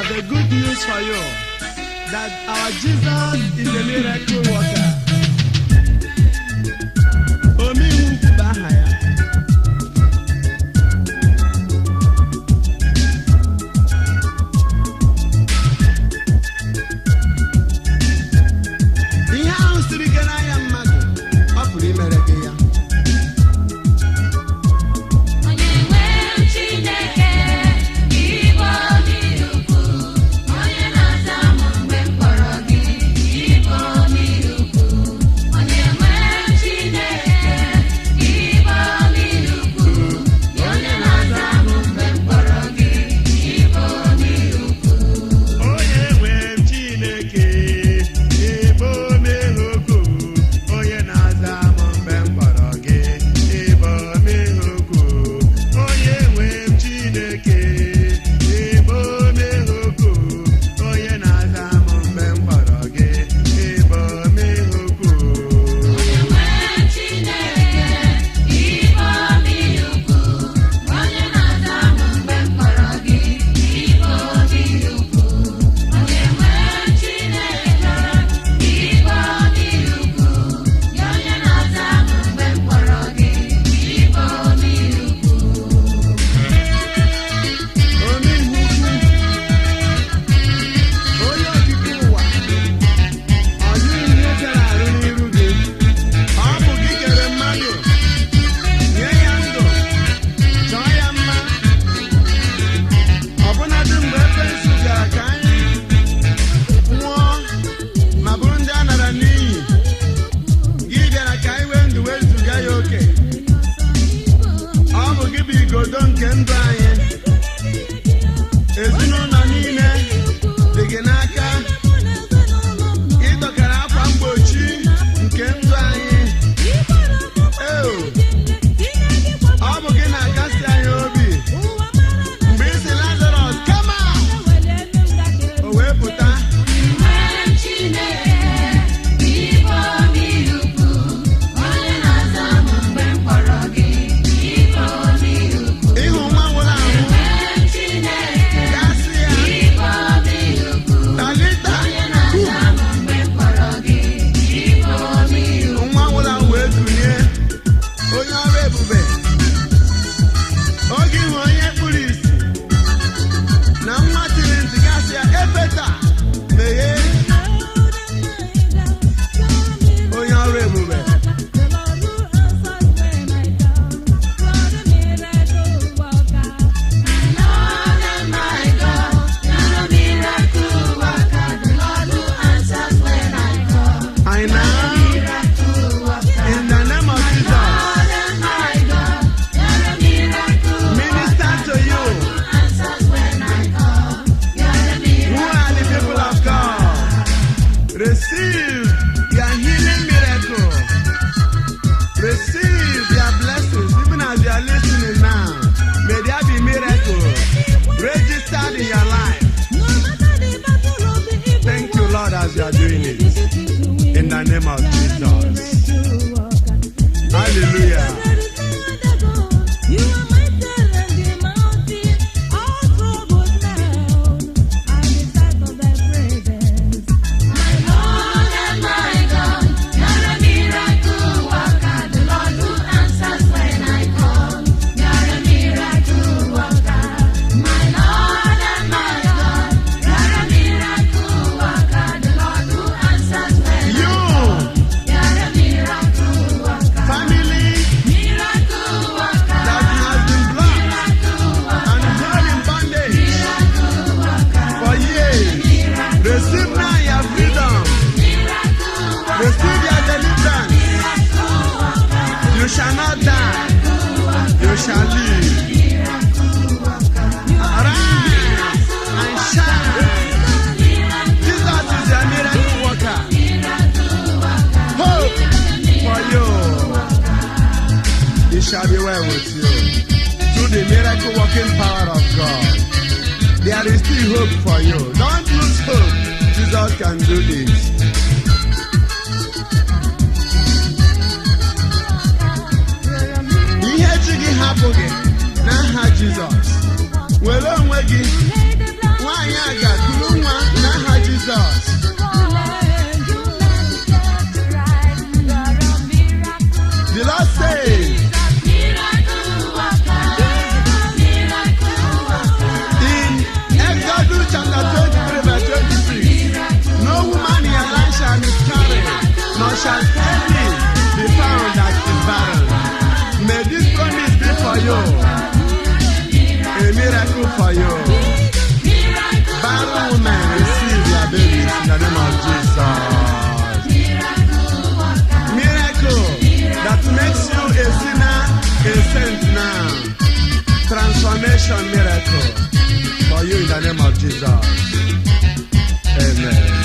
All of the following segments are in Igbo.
have a good news for you, that our Jesus is a miracle worker. Omiwu bụ aha ya. Ihe ahụ siri ike n'anya mmadụ, ọ pụrụ imere gị ya. As you are doing it, in the name of Jesus. Hallelujah. Shall be well with you. Through the miracle working power of God, there is still hope for you. Don't lose hope. Jesus can do this. Ihe chi gị hapụ gị n'aha Jizọs. Were onwe gị, nwaanyị aga restoration miracle for you in the name of Jesus. Amen.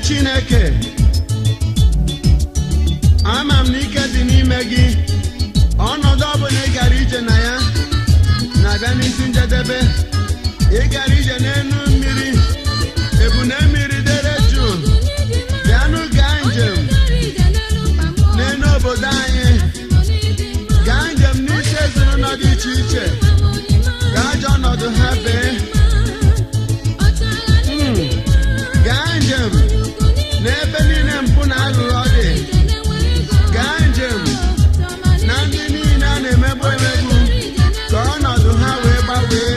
Chineke, ama m na ike dị n'ime gị. Ọnọdụ ọbụla ị gara ije na ya na-abịa n'isi njedebe. Ị gara ije n'elu mmiri, ebune mmiri dere jụụ. Bịanụ gaa njem n'elu obodo anyị. Gaa njem n'isi ezinụlọ dị iche iche. Gaa jee ọnọdụ ha bee. Gaa njem n'ebe niile mpụ na aghụghọ dị. Gaa njem na ndị niile a na-emegbu emegbu ka ọnọdụ ha wee gbanwee.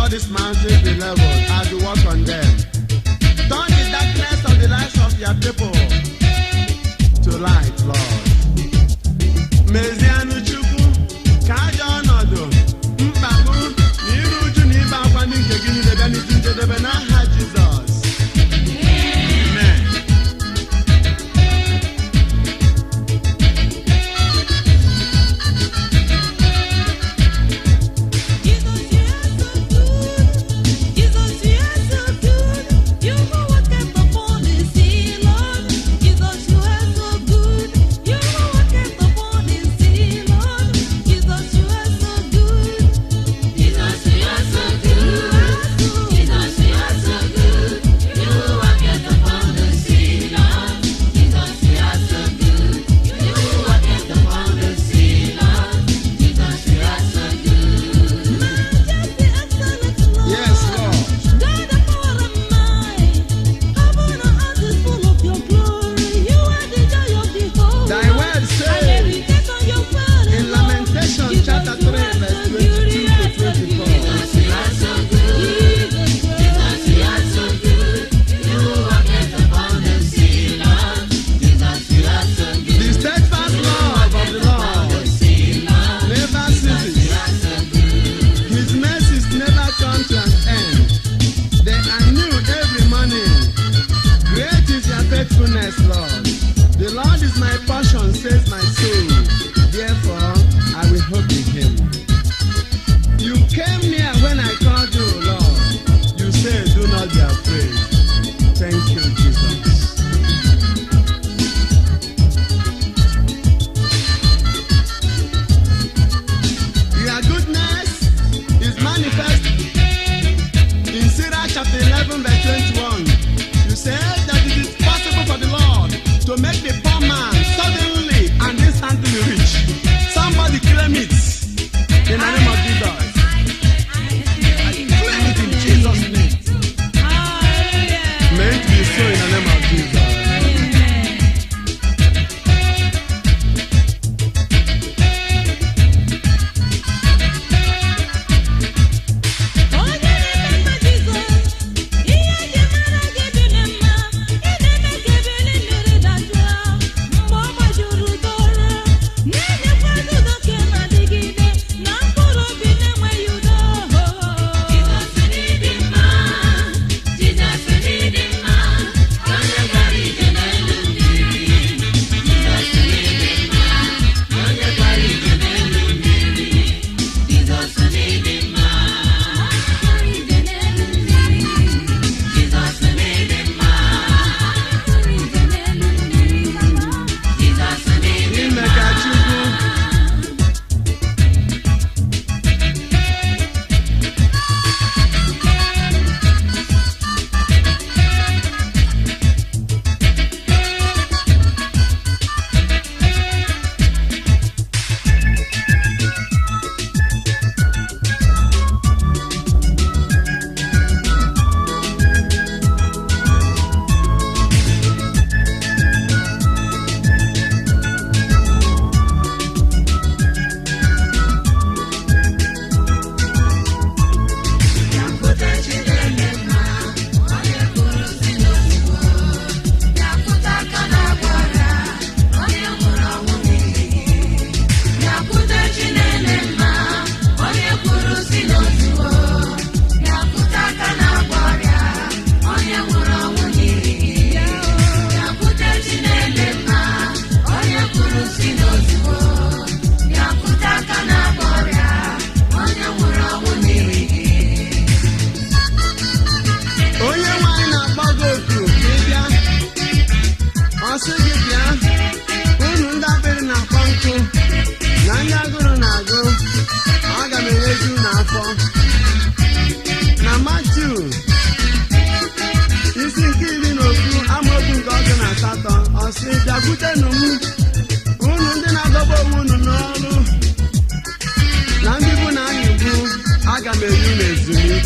This mountain be leveled as we walk on them. Turn the darkness of the lives of your people to light, Lord. Mezianu Chukwu, ka ajọ ọnọdụ, mkpagbu, na iru uju na ibe akwa ndị nke gị niile bịa n'isi njedebe n'aha Jizọs. Amen. You know what kept upon the sea, Lord. Jesus, you are so good.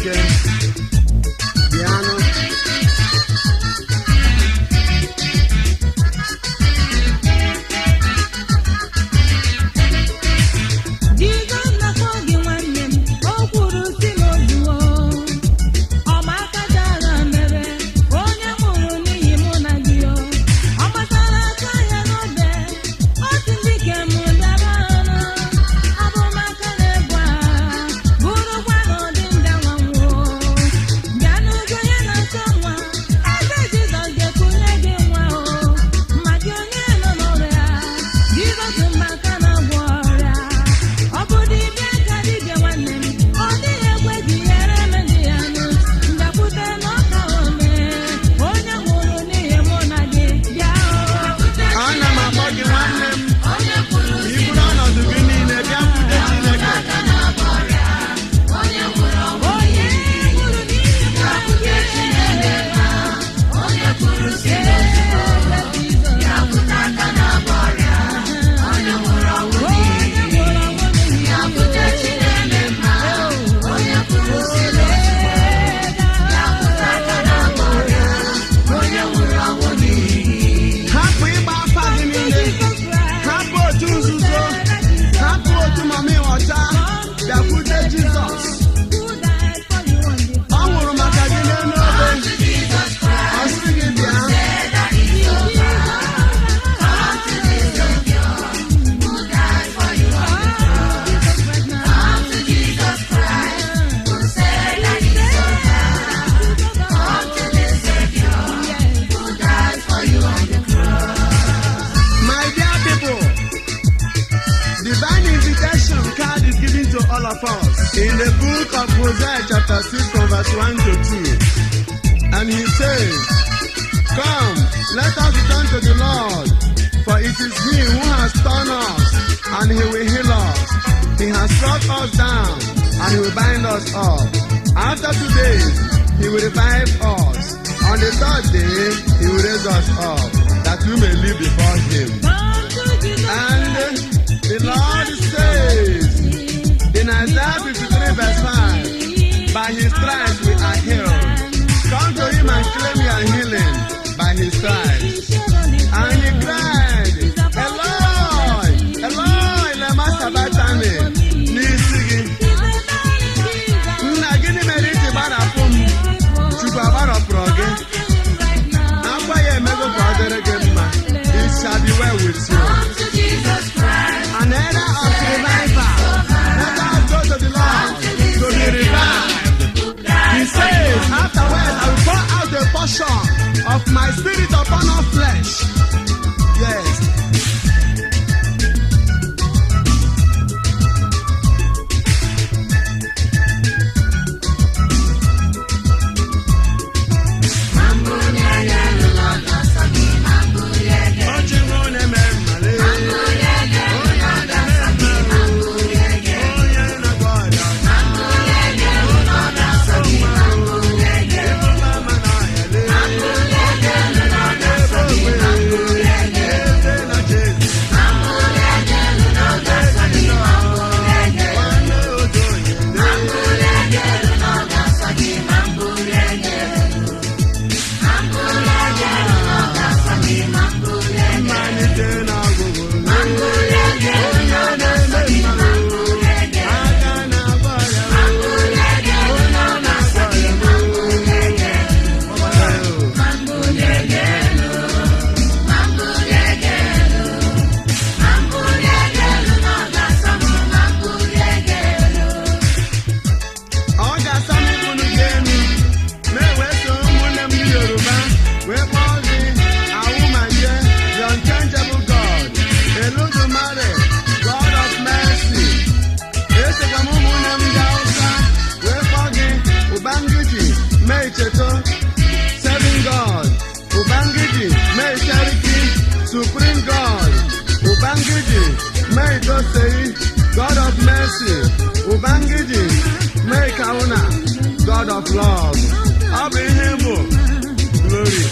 Chineke bịanụ. In the book of Hosea chapter 6 from verse 1 to 2. And he says, "Come, let us return to the Lord, for it is he who has torn us, and he will heal us. He has struck us down, and he will bind us up. After 2 days, he will revive us. On the third day, he will raise us up, that we may live before him." And the Lord says, in Isaiah 53 verse 5, "By his stripes we are healed. Come to him and claim your healing by his stripes." And he cried, "Eloi, Eloi, lema sabachthani." N'isi gị, nna gịnị mere iji gbarapụ m? Chukwu agbarapụrụ gị. Akwa ya emego ka ọ dịrị gị mma. It shall be well with you. An era of revival. To be revived. He says, "Afterwards I will pour out a portion of my spirit upon all flesh." Yes. Serving God, Ubangiji, May Charity, Supreme God, Ubangiji, May Dosei, God of Mercy, Ubangiji, May Kauna, God of Love, Abraham, Glory.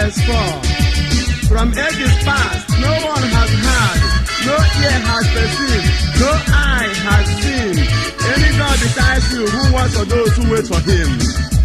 verse 4. From ages past, no one has heard, no ear has perceived, no eye has seen any God besides you who works for those who wait for him.